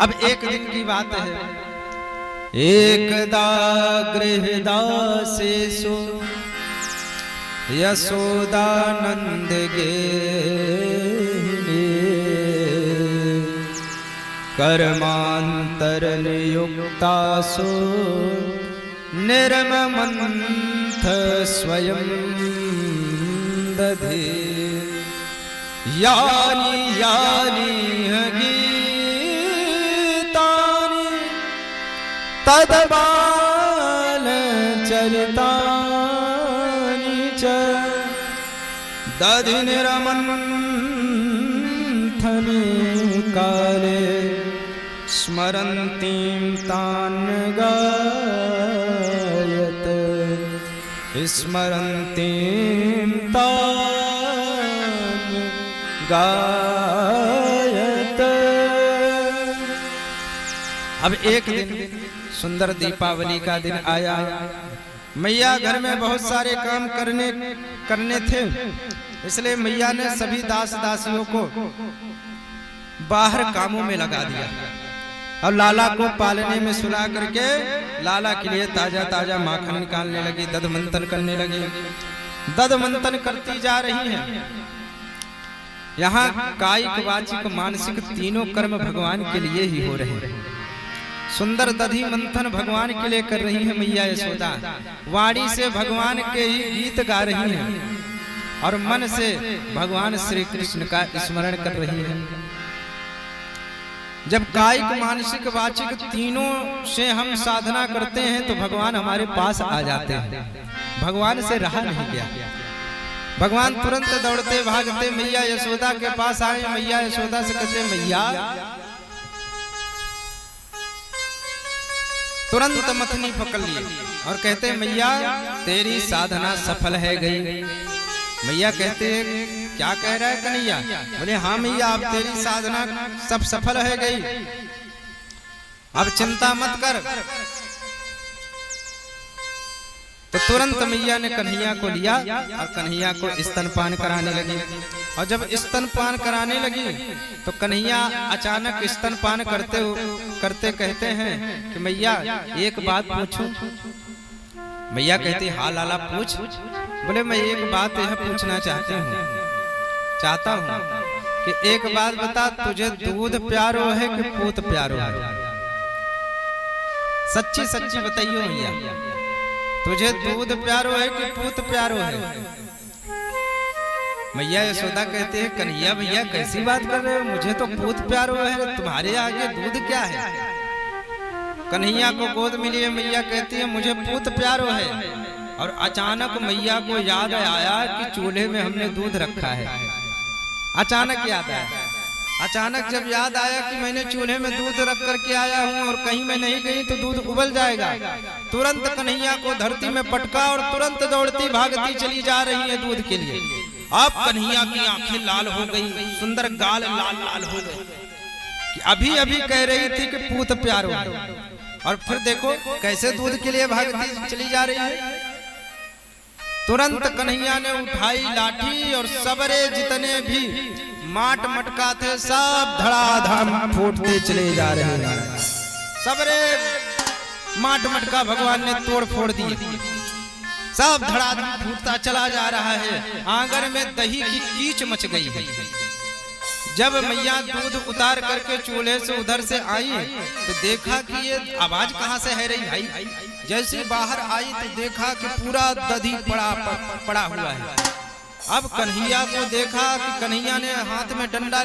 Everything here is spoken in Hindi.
अब एक दिन की बात है, एकदा गृहदासेषु यशोदानंद गे कर्मांतर नियुक्तासु निर्ममंथ स्वयं दधे यानी यानी गीतानि तदबाल चरितानि च दधि निरमन्थने काले स्मरन्तीं तान् गायत स्मरन्तीं तान् गायत। अब एक दिन सुंदर दीपावली का दिन आया। मैया घर में बहुत सारे काम करने थे, इसलिए मैया ने सभी दास दासियों को बाहर कामों में लगा दिया और लाला को पालने में सुला करके लाला के लिए ताजा ताजा माखन निकालने लगी, दध मंथन करने लगी। दध मंथन करती जा रही है। यहाँ कायिक वाचिक मानसिक तीनों कर्म भगवान के लिए ही हो रहे हैं। सुंदर दधि मंथन भगवान के लिए कर रही है मैया यशोदा। वाणी से भगवान के ही गीत गा रही हैं और मन से भगवान श्री कृष्ण का स्मरण कर रही है। जब कायिक मानसिक वाचिक तीनों से हम साधना करते हैं तो भगवान हमारे पास आ जाते हैं। भगवान से रहा नहीं गया। भगवान तुरंत दौड़ते भागते मैया यशोदा के पास आए। मैया यशोदा से कहते मैया, तुरंत मथनी पकड़ लिए और कहते मैया तेरी साधना सफल है गई। मैया कहते क्या कह रहा है कन्हैया? बोले हाँ मैया, अब तेरी साधना सब सफल है गई, अब चिंता मत कर। तो तुरंत मैया ने कन्हैया को लिया और कन्हैया को स्तनपान कराने लगी। और जब स्तनपान कराने लगी तो कन्हैया अचानक स्तनपान करते कहते हैं कि मैया एक बात पूछूं? मैया कहती हाँ लाला पूछ। बोले मैं एक बात यह पूछना चाहता हूँ कि एक बात बता, तुझे दूध प्यारो है कि पूत प्यारो है? सच्ची सच्ची बताइयो भैया, तुझे दूध प्यारो है कि पूत प्यारो है? मैया यशोदा कहते हैं कन्हैया भैया कैसी बात कर रहे हो, मुझे तो पूत प्यारो है, तुम्हारे आगे दूध क्या है? कन्हैया को गोद मिली। मैया कहती है मुझे पूत प्यारो है। और अचानक मैया को याद आया कि चूल्हे में हमने दूध रखा है। अचानक याद आया। अचानक जब याद आया कि मैंने चूल्हे में दूध रख करके आया हूँ और कहीं मैं नहीं गई तो दूध उबल जाएगा, तुरंत कन्हैया को धरती में पटका और तुरंत दौड़ती भागती चली जा रही है दूध के लिए। अब कन्हैया की आंखें लाल हो गई, सुंदर गाल लाल लाल हो गए कि अभी अभी कह रही थी कि पूत प्यारो है और फिर देखो कैसे दूध के लिए भागती चली जा रही है। तुरंत कन्हैया ने उठाई लाठी और सबरे जितने भी माट मटका थे सब धड़ाधड़ फूटते चले जा रहे हैं। सबरे माट मटका भगवान ने तोड़ फोड़ दिए, सब धड़ाधड़ फूटता चला जा रहा है। आंगन में दही की कीच मच गई है। जब मैया दूध उतार करके चूल्हे से उधर से आई तो देखा कि ये आवाज कहाँ से है रही भाई। जैसे बाहर आई तो देखा कि पूरा दधी पड़ा हुआ है। अब कन्हैया को देखा कि कन्हैया ने हाथ में डंडा